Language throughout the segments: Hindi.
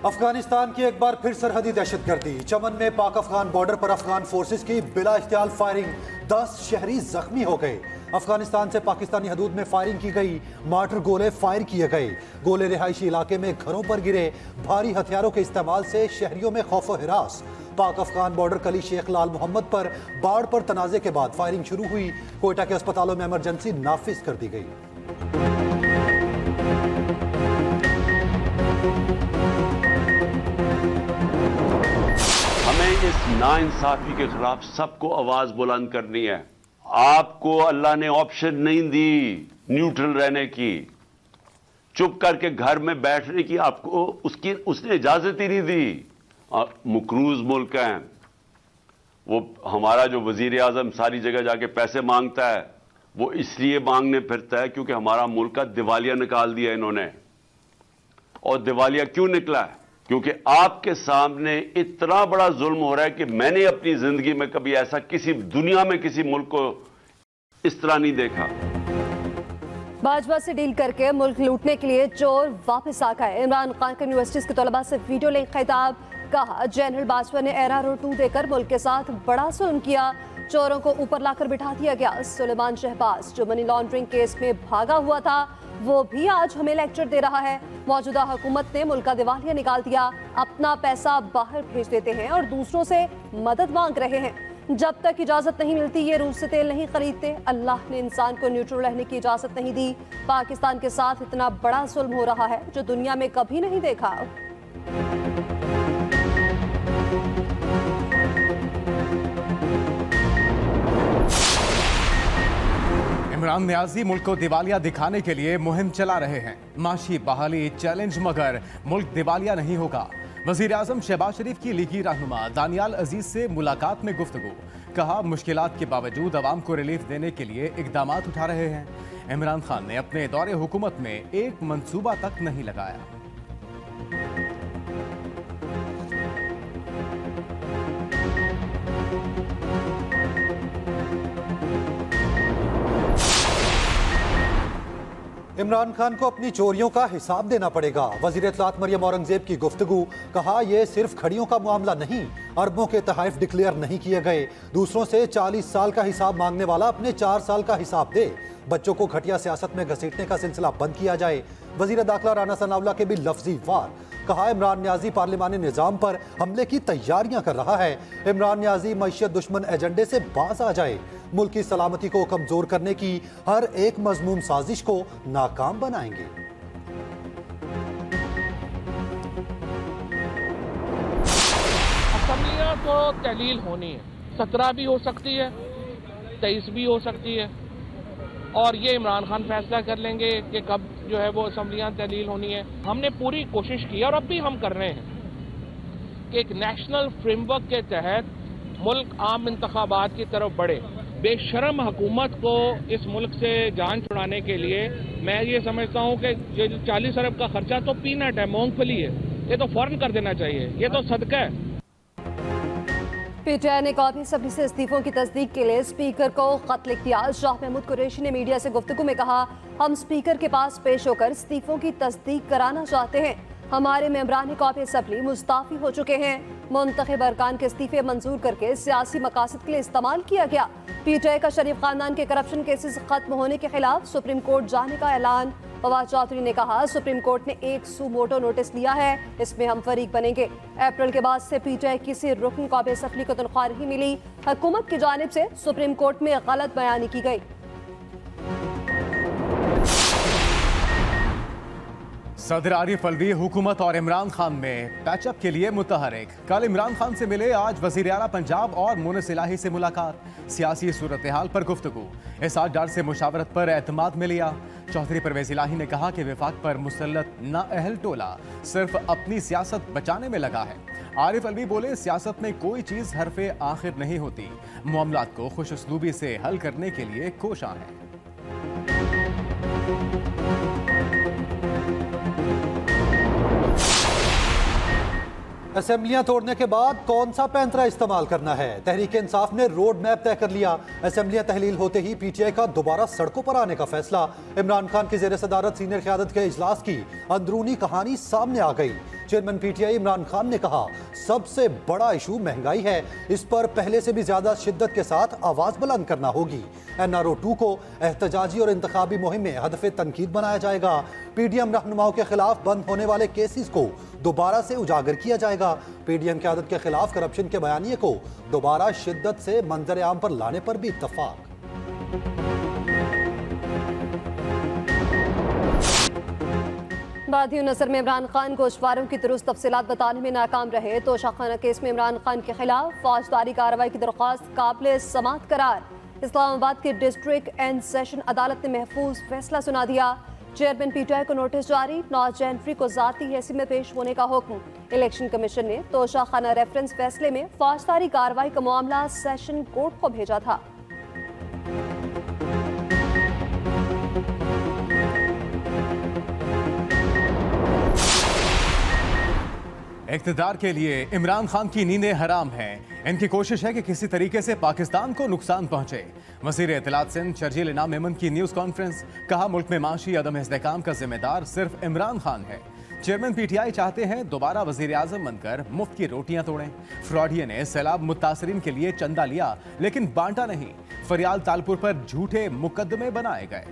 अफगानिस्तान की एक बार फिर सरहदी दहशतगर्दी। चमन में पाक अफगान बॉर्डर पर अफगान फोर्सेस की बिला इख्तियार फायरिंग, 10 शहरी जख्मी हो गए। अफगानिस्तान से पाकिस्तानी हदूद में फायरिंग की गई, मार्टर गोले फायर किए गए। गोले रिहायशी इलाके में घरों पर गिरे। भारी हथियारों के इस्तेमाल से शहरियों में खौफ व हिरास। पाक अफगान बॉर्डर कली शेख लाल मोहम्मद पर बाढ़ पर तनाजे के बाद फायरिंग शुरू हुई। कोयटा के अस्पतालों में इमरजेंसी नाफिज कर दी गई। हमें इस नाइंसाफी के खिलाफ सबको आवाज बुलंद करनी है। आपको अल्लाह ने ऑप्शन नहीं दी न्यूट्रल रहने की, चुप करके घर में बैठने की आपको उसने इजाजत ही नहीं दी। मुकरूज मुल्क है वो। हमारा जो वजीर आजम सारी जगह जाके पैसे मांगता है, वो इसलिए मांगने फिरता है क्योंकि हमारा मुल्क का दिवालिया निकाल दिया इन्होंने। और दिवालिया क्यों निकला है? क्योंकि आपके सामने इतना बड़ा जुल्म हो रहा है कि मैंने अपनी जिंदगी में कभी ऐसा किसी दुनिया में किसी मुल्क को इस तरह नहीं देखा। भाजपा से डील करके मुल्क लूटने के लिए चोर वापस आ गए। इमरान खान का यूनिवर्सिटीज के तलबा से वीडियो लिंक खिताब। कहा जनरल बाजवा ने एरारो 2 देकर मुल्क के साथ बड़ा जुल्म किया। चोरों को ऊपर लाकर बिठा दिया गया। सुलेमान शहबाज जो मनी लॉन्ड्रिंग केस में भागा हुआ था, वो भी आज हमें लेक्चर दे रहा है। मौजूदा हुकूमत ने मुल्क का दिवालिया निकाल दिया। अपना पैसा बाहर भेज देते हैं और दूसरों से मदद मांग रहे हैं। जब तक इजाजत नहीं मिलती ये रूस से तेल नहीं खरीदते। अल्लाह ने इंसान को न्यूट्रल रहने की इजाजत नहीं दी। पाकिस्तान के साथ इतना बड़ा जुल्म हो रहा है जो दुनिया में कभी नहीं देखा। इमरान नियाजी मुल्क को दिवालिया दिखाने के लिए मुहिम चला रहे हैं। माशी बहाली चैलेंज, मगर मुल्क दिवालिया नहीं होगा। वजीर आजम शहबाज शरीफ की लीगी रहनुमा दानियाल अजीज से मुलाकात में गुफ्तगू। कहा मुश्किलात के बावजूद अवाम को रिलीफ देने के लिए इकदाम उठा रहे हैं। इमरान खान ने अपने दौरे हुकूमत में एक मंसूबा तक नहीं लगाया। इमरान खान को अपनी चोरियों का हिसाब देना पड़ेगा। वज़ीर इत्तलात मरियम औरंगजेब की गुफ्तगू। कहा यह सिर्फ खड़ियों का मामला नहीं, अरबों के तहाइफ डिक्लेयर नहीं किए गए। दूसरों से 40 साल का हिसाब मांगने वाला अपने 4 साल का हिसाब दे। बच्चों को घटिया सियासत में घसीटने का सिलसिला बंद किया जाए। वज़ीर दाखिला राना सनाउल्लाह के भी लफ्जी वार। कहा इमरान नियाजी पार्लिमानी निज़ाम पर हमले की तैयारियां कर रहा है। इमरान नियाजी मईशत दुश्मन एजेंडे से बाज आ जाए। मुल्क की सलामती को कमजोर करने की हर एक मजमूम साजिश को नाकाम बनाएंगे। असम्बलियां तो तहलील होनी है, 17 भी हो सकती है, 23 भी हो सकती है, और ये इमरान खान फैसला कर लेंगे कि कब जो है वो असम्बलियां तहलील होनी है। हमने पूरी कोशिश की और अब भी हम कर रहे हैं कि एक नेशनल फ्रेमवर्क के तहत मुल्क आम इंतखाबात की तरफ बढ़े। बेशरम हुकूमत को इस मुल्क से जान छुड़ाने के लिए मैं ये समझता हूँ कि ये 40 अरब का खर्चा तो पीनट है, मूंगफली है, ये तो फौरन कर देना चाहिए, ये तो सदका है। पीटीआई ने कौमी असम्बली से इस्तीफों की तस्दीक के लिए स्पीकर को खत लिख दिया। शाह महमूद कुरैशी ने मीडिया से गुफ्तगू में कहा, हम स्पीकर के पास पेश होकर इस्तीफों की तस्दीक कराना चाहते हैं। हमारे मेंबरान कौमी असम्बली मुस्ताफी हो चुके हैं। मुंतखब अरकान के इस्तीफे मंजूर करके सियासी मकासद के लिए इस्तेमाल किया गया। पीटीआई का शरीफ खानदान के करप्शन केसेस खत्म होने के खिलाफ सुप्रीम कोर्ट जाने का ऐलान। फवाद चौधरी ने कहा, सुप्रीम कोर्ट ने एक सुमोटो नोटिस लिया है, इसमें हम फरीक बनेंगे। अप्रैल के बाद से पीटीआई किसी रुकन कौमी असम्बली को तनख्वाह नहीं मिली। हुकूमत की जानिब से सुप्रीम कोर्ट में गलत बयानी की गई। सदर आरिफ अलवी हुकूमत और इमरान खान में पैचअप के लिए मुतहरिक। कल इमरान खान से मिले, आज वजीर आला पंजाब और मुनिस इलाही से मुलाकात। सियासी सूरत हाल पर गुफ्तगू। इसाक से मुशावरत पर एतमाद में लिया। चौधरी परवेज इलाही ने कहा कि विफाक पर मुसल्लत नाअहल टोला सिर्फ अपनी सियासत बचाने में लगा है। आरिफ अलवी बोले, सियासत में कोई चीज हरफे आखिर नहीं होती, मामलात को खुश उसलूबी से हल करने के लिए कोशां है। असेंबलियां तोड़ने के बाद कौन सा पैंतरा इस्तेमाल करना है? तहरीक इंसाफ ने रोड मैप तय कर लिया। असेंबलियां तहलील होते ही पीटीआई का दोबारा सड़कों पर आने का फैसला। इमरान खान की जेर सदारत सीनियर क़यादत के इजलास की अंदरूनी कहानी सामने आ गई। चेयरमैन पीटीआई इमरान खान ने कहा, सबसे बड़ा इशू महंगाई है, इस पर पहले से भी ज्यादा शिद्दत के साथ आवाज बुलंद करना होगी। NRO 2 को एहतजाजी और इंतखाबी मुहिम में हदफ तनकीद बनाया जाएगा। PDM रहनुमाओं के खिलाफ बंद होने वाले केसेस को दोबारा से उजागर किया जाएगा। PDM क़यादत के खिलाफ करप्शन के बयानिए को दोबारा शिद्दत से मंजर आम पर लाने पर भी इत्तफाक। बादियों नसर में इमरान खान गोशवारों की दुरुस्त तफसीलात बताने में नाकाम रहे। तोशाखाना केस में इमरान खान के खिलाफ फौजदारी कार्रवाई की दरख्वास्त काबिल समाअत करार। इस्लामाबाद की डिस्ट्रिक्ट एंड सेशन अदालत ने महफूज फैसला सुना दिया। चेयरमैन पीटीआई को नोटिस जारी, 9 जनवरी को जाती हैसियत में पेश होने का हुक्म। इलेक्शन कमीशन ने तोशाखाना रेफरेंस फैसले में फौजदारी कार्रवाई का मामला सेशन कोर्ट को भेजा था। इक़्तिदार के लिए इमरान खान की नींदें हराम हैं। इनकी कोशिश है कि किसी तरीके से पाकिस्तान को नुकसान पहुंचे। वज़ीर इत्तलात सिंध शर्जील इनाम मेमन की न्यूज़ कॉन्फ्रेंस, कहा मुल्क में माशी अदम इस्तेहकाम का जिम्मेदार सिर्फ इमरान खान है। चेयरमैन पीटीआई चाहते हैं दोबारा वज़ीर आज़म बनकर मुफ्त की रोटियां तोड़ें। फ्रॉडिया ने सैलाब मुतासरीन के लिए चंदा लिया लेकिन बांटा नहीं। फरियाल तालपुर पर झूठे मुकदमे बनाए गए।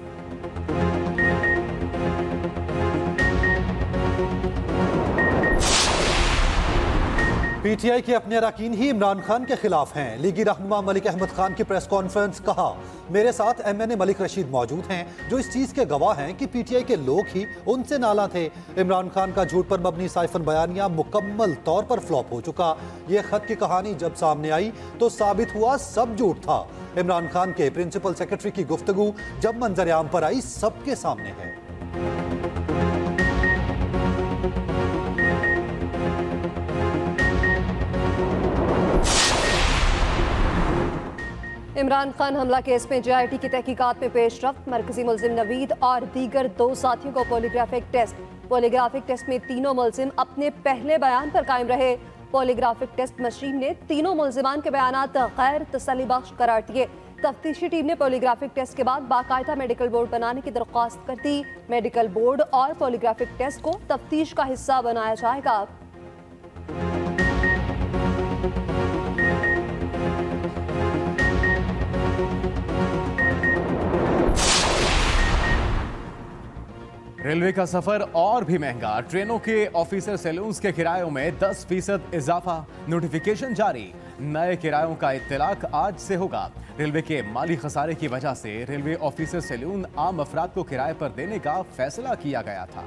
पीटीआई के अपने अरकान ही इमरान खान के खिलाफ हैं। लीगी रहनुमा मलिक अहमद खान की प्रेस कॉन्फ्रेंस, कहा मेरे साथ MNA मलिक रशीद मौजूद हैं जो इस चीज़ के गवाह हैं कि पीटीआई के लोग ही उनसे नाला थे। इमरान खान का झूठ पर मबनी साइफन बयानिया मुकम्मल तौर पर फ्लॉप हो चुका। ये खत की कहानी जब सामने आई तो साबित हुआ सब झूठ था। इमरान खान के प्रिंसिपल सेक्रेटरी की गुफ्तगू जब मंजर आम पर आई सबके सामने है। इमरान खान हमला केस में JIT की तहकीकात में पेशरफ्त। मरकजी मुलजिम नवीद और दीगर 2 साथियों को पॉलीग्राफिक टेस्ट में तीनों मुलजिम अपने पहले बयान पर कायम रहे। पॉलीग्राफिक टेस्ट मशीन ने तीनों मुलजिमान के बयानात गैर तसल्ली बख्श करार दिए। तफ्तीशी टीम ने पॉलीग्राफिक टेस्ट के बाद बाकायदा मेडिकल बोर्ड बनाने की दरख्वास्त कर दी। मेडिकल बोर्ड और पॉलीग्राफिक टेस्ट को तफ्तीश का हिस्सा बनाया जाएगा। रेलवे का सफर और भी महंगा। ट्रेनों के ऑफिसर सैलून्स के किरायों में 10% इजाफा। नोटिफिकेशन जारी। नए किरायों का इत्तलाक आज से होगा। रेलवे के माली खसारे की वजह से रेलवे ऑफिसर सैलून आम अफराद को किराए पर देने का फैसला किया गया था।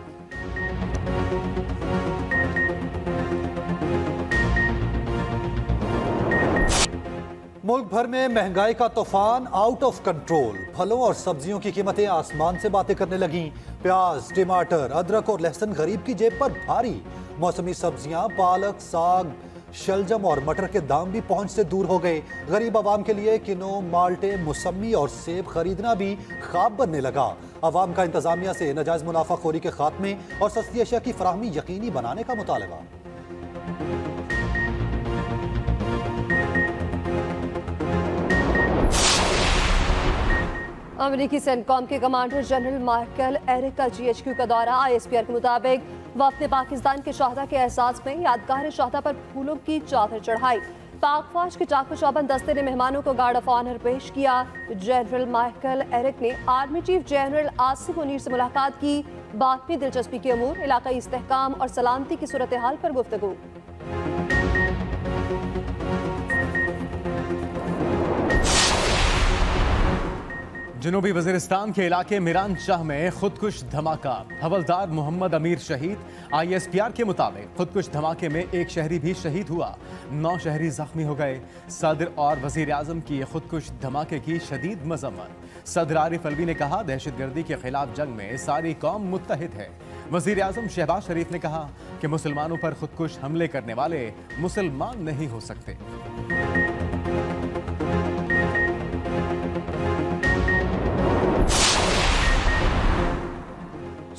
मुल्क भर में महंगाई का तूफान आउट ऑफ कंट्रोल। फलों और सब्जियों की कीमतें आसमान से बातें करने लगीं। प्याज, टमाटर, अदरक और लहसुन गरीब की जेब पर भारी। मौसमी सब्जियां, पालक, साग, शलजम और मटर के दाम भी पहुंच से दूर हो गए। गरीब आवाम के लिए किनो, माल्टे, मौसमी और सेब खरीदना भी ख्वाब बनने लगा। आवाम का इंतजामिया से नाजायज मुनाफाखोरी के खात्मे और सस्ती अशिया की फराहमी यकीनी बनाने का मुतालबा। अमेरिकी सेंटकॉम के कमांडर जनरल माइकल एरिक का GHQ का दौरा। ISPR के मुताबिक वफ्द ने पाकिस्तान के शहदा के एहसास में यादगार शहदा पर फूलों की चादर चढ़ाई। पाक फौज के चाकू चौबंद दस्ते ने मेहमानों को गार्ड ऑफ ऑनर पेश किया। जनरल माइकल एरिक ने army chief general Asif Munir से मुलाकात की। बात में दिलचस्पी के अमूर, इलाकाई इस्तेहकाम और सलामती की सूरत हाल पर गुफ्तगू। जनूबी वजीरिस्तान के इलाके मिरान शाह में खुदकुश धमाका। हवलदार मोहम्मद अमीर शहीद। ISPR के मुताबिक खुदकुश धमाके में एक शहरी भी शहीद हुआ। 9 शहरी जख्मी हो गए। सदर और वजीर आजम की खुदकुश धमाके की शदीद मजम्मत। सदर आरिफ अलवी ने कहा दहशतगर्दी के खिलाफ जंग में सारी कौम मुत्तहिद है। वजीर आजम शहबाज शरीफ ने कहा कि मुसलमानों पर खुदकुश हमले करने वाले मुसलमान नहीं हो सकते।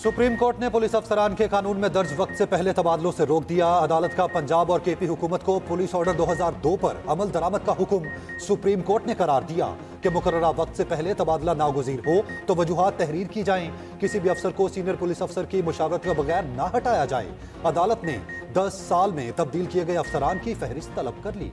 सुप्रीम कोर्ट ने पुलिस अफसरान के कानून में दर्ज वक्त से पहले तबादलों से रोक दिया। अदालत का पंजाब और केपी हुकूमत को पुलिस ऑर्डर 2002 पर अमल दरामद का हुक्म सुप्रीम कोर्ट ने करार दिया कि मुकर्ररा वक्त से पहले तबादला नागुज़ीर हो तो वजूहात तहरीर की जाएं। किसी भी अफसर को सीनियर पुलिस अफसर की मुशावरत के बगैर ना हटाया जाए। अदालत ने 10 साल में तब्दील किए गए अफसरान की फहरिस्त तलब कर ली।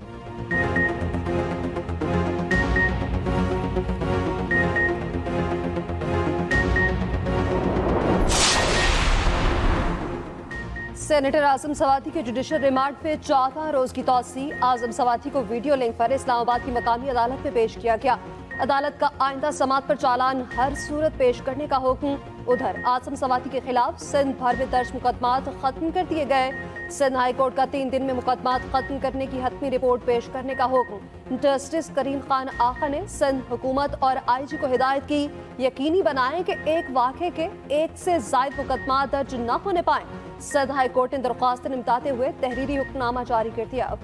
सेनेटर आजम सवाती के जुडिशल रिमांड पे 4वां रोज की तौसी। आजम सवाती को वीडियो लिंक पर इस्लामाबाद की मकामी अदालत में पेश किया गया। अदालत का आइंदा समात पर चालान हर सूरत पेश करने का हुक्म। उधर आजम सवाती के खिलाफ सिंध भर में दर्ज मुकदमात खत्म कर दिए गए। सिंध हाई कोर्ट का 3 दिन में मुकदमात खत्म करने की हतमी रिपोर्ट पेश करने का हुक्म। जस्टिस करीम खान आखा ने सिंध हुकूमत और IG को हिदायत की यकीनी बनाएं कि एक वाक़े के 1 से ज़ायद मुकदमात दर्ज न होने पाए। सिंध हाई कोर्ट ने दरख्वास्त निमटाते हुए तहरीरी हुक्मनामा जारी कर दिया।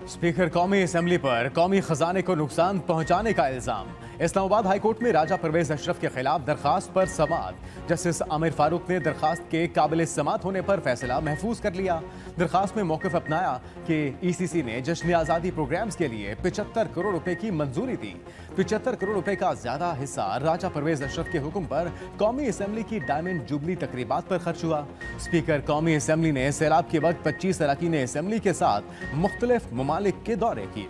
स्पीकर कौमी असेंबली पर कौमी खजाने को नुकसान पहुंचाने का इल्जाम। इस्लामाबाद हाई कोर्ट में राजा परवेज अशरफ के खिलाफ दरखास्त पर समाअत। जस्टिस आमिर फारूक ने दरखास्त के काबिल समाअत होने पर फैसला महफूज कर लिया। दरखास्त में मौक़िफ़ अपनाया कि ECC ने जश्न आज़ादी प्रोग्राम्स के लिए 75 करोड़ रुपए की मंजूरी दी। 75 करोड़ रुपए का ज्यादा हिस्सा राजा परवेज अशरफ के हुक्म पर कौमी असेंबली की डायमंड जुबली तकरीबात पर खर्च हुआ। स्पीकर कौमी असेंबली ने सैलाब के वक्त 25 अरकान असेंबली के साथ मुख्तलिफ ममालिक के दौरे किए।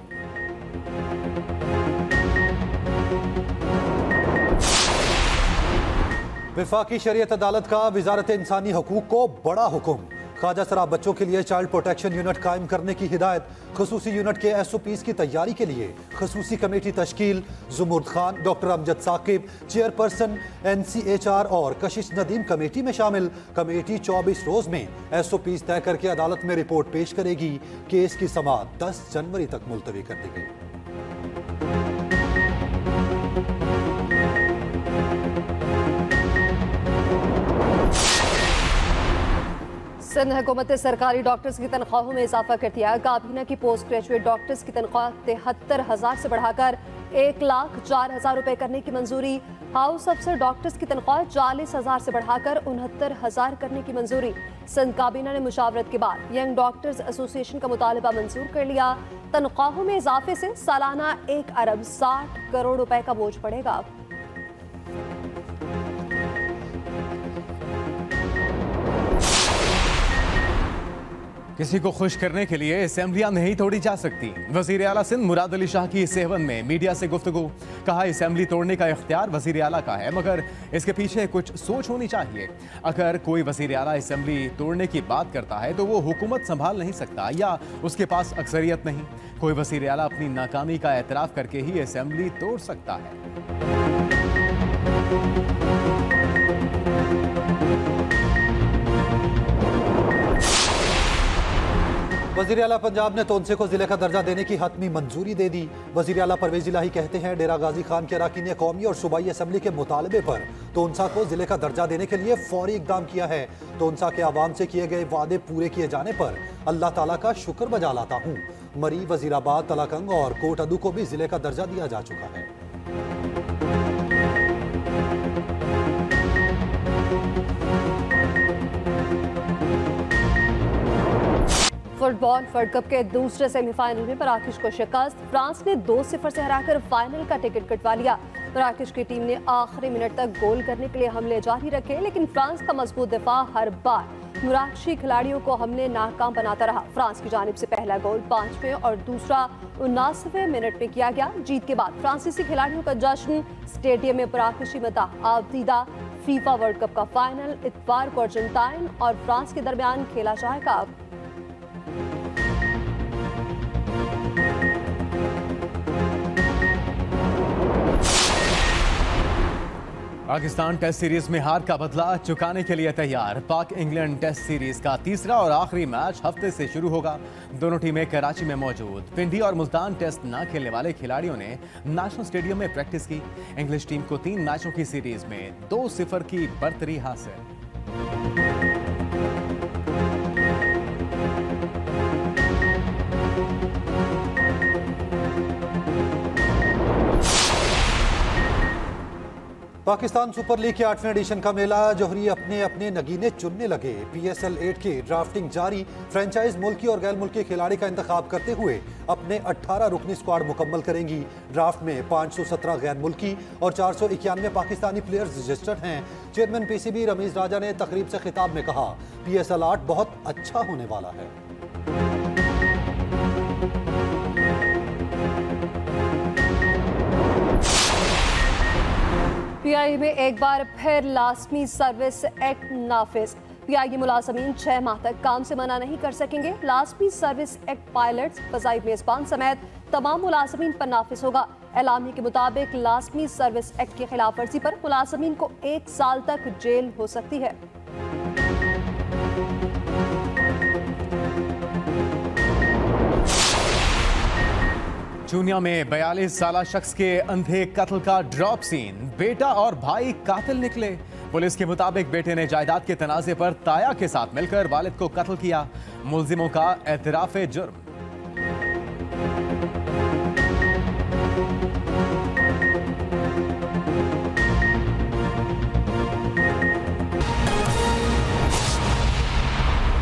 वफाकी शरीयत अदालत का वजारत इंसानी हकूक को बड़ा हुक्म। ख्वाजा सराब बच्चों के लिए चाइल्ड प्रोटेक्शन यूनिट कायम करने की हिदायत। खसूसी यूनिट के SOPs की तैयारी के लिए खसूसी कमेटी तश्कील। Zumurd Khan, doctor Amjad Saqib chairperson NCHR और कशिश नदीम कमेटी में शामिल। कमेटी 24 रोज में SOPs तय करके अदालत में रिपोर्ट पेश करेगी। केस की समाअत 10 जनवरी तक मुलतवी कर दी गई। सिंध हुकूमत ने सरकारी डॉक्टर्स की तनख्वाहों में इजाफा कर दिया। काबीना की पोस्ट ग्रेजुएट डॉक्टर्स की तनख्वाह 73,000 से बढ़ाकर 1,04,000 रुपए करने की मंजूरी। हाउस अफसर डॉक्टर्स की तनख्वाह 40,000 से बढ़ाकर 69,000 करने की मंजूरी। सिंध काबीना ने मुशावरत के बाद यंग डॉक्टर्स एसोसिएशन का मुतालबा मंजूर कर लिया। तनख्वाहों में इजाफे से सालाना 1 अरब 60 करोड़ रुपए का बोझ पड़ेगा। किसी को खुश करने के लिए असेंबलियां नहीं तोड़ी जा सकती। वजीर आला सिंध मुराद अली शाह की सेवन में मीडिया से गुफ्तगू। कहा असेंबली तोड़ने का इख्तियार वजीर आला का है, मगर इसके पीछे कुछ सोच होनी चाहिए। अगर कोई वजीर आला असेंबली तोड़ने की बात करता है तो वो हुकूमत संभाल नहीं सकता या उसके पास अक्सरियत नहीं। कोई वजीर आला अपनी नाकामी का एतराफ करके ही असेंबली तोड़ सकता है। वज़ीर आला पंजाब ने तोनसे को जिले का दर्जा देने की हतमी मंजूरी दे दी। वज़ीर आला परवेज इलाही कहते हैं डेरा गाजी खान के अरकान कौमी और सूबाई असेंबली के मुतालबे पर तोनसा को जिले का दर्जा देने के लिए फौरी इकदाम किया है। तोनसा के आवाम से किए गए वादे पूरे किए जाने पर अल्लाह ताला का शुक्र बजा लाता हूँ। मरी, वजीराबाद, तलाकंग और कोट अदू को भी जिले का दर्जा दिया जा चुका है। फुटबॉल वर्ल्ड कप के दूसरे सेमीफाइनल में मराकश को शिकस्त। फ्रांस ने 2-0 से हराकर फाइनल का टिकट कटवा लिया। मराकश की टीम ने आखिरी मिनट तक गोल करने के लिए हमले जारी रखे, लेकिन फ्रांस का मजबूत दिफा हर बार मराकशी खिलाड़ियों को हमले नाकाम बनाता रहा। फ्रांस की जानिब से पहला गोल 5वें और दूसरा 79वें मिनट में किया गया। जीत के बाद फ्रांसीसी खिलाड़ियों का जश्न। स्टेडियम में मराकशी मदाह आबदीदा। फीफा वर्ल्ड कप का फाइनल इतवार को अर्जेंटाइन और फ्रांस के दरमियान खेला जाएगा। पाकिस्तान टेस्ट सीरीज में हार का बदला चुकाने के लिए तैयार। पाक इंग्लैंड टेस्ट सीरीज का तीसरा और आखिरी मैच हफ्ते से शुरू होगा। दोनों टीमें कराची में मौजूद। पिंडी और मुल्तान टेस्ट न खेलने वाले खिलाड़ियों ने नेशनल स्टेडियम में प्रैक्टिस की। इंग्लिश टीम को 3 मैचों की सीरीज में 2-0 की बढ़तरी हासिल। पाकिस्तान सुपर लीग के 8वें एडिशन का मेला जौहरी अपने अपने नगीने चुनने लगे। PSL 8 की ड्राफ्टिंग जारी। फ्रेंचाइज मुल्की और गैर मुल्की खिलाड़ी का इंतखाब करते हुए अपने 18 रुकनी स्क्वाड मुकम्मल करेंगी। ड्राफ्ट में 517 गैर मुल्की और 491 पाकिस्तानी प्लेयर्स रजिस्टर्ड हैं। चेयरमैन PCB रमीज राजा ने तकरीब से खिताब में कहा, PSL 8 बहुत अच्छा होने वाला है। PIE में एक बार फिर लाजमी सर्विस एक्ट नाफिज। PIE मुलाजमीन 6 माह तक काम से मना नहीं कर सकेंगे। लाजमी सर्विस एक्ट पायलट्स, फजाई मेजबान समेत तमाम मुलाजमीन पर नाफिज होगा। एलामी के मुताबिक लाजमी सर्विस एक्ट की खिलाफ वर्जी पर मुलाजमीन को 1 साल तक जेल हो सकती है। चूनिया में 42 साला शख्स के अंधे कत्ल का ड्रॉप सीन। बेटा और भाई कातिल निकले। पुलिस के मुताबिक बेटे ने जायदाद के तनाजे पर ताया के साथ मिलकर वालिद को कत्ल किया। मुल्जिमों का एतराफ़े जुर्म।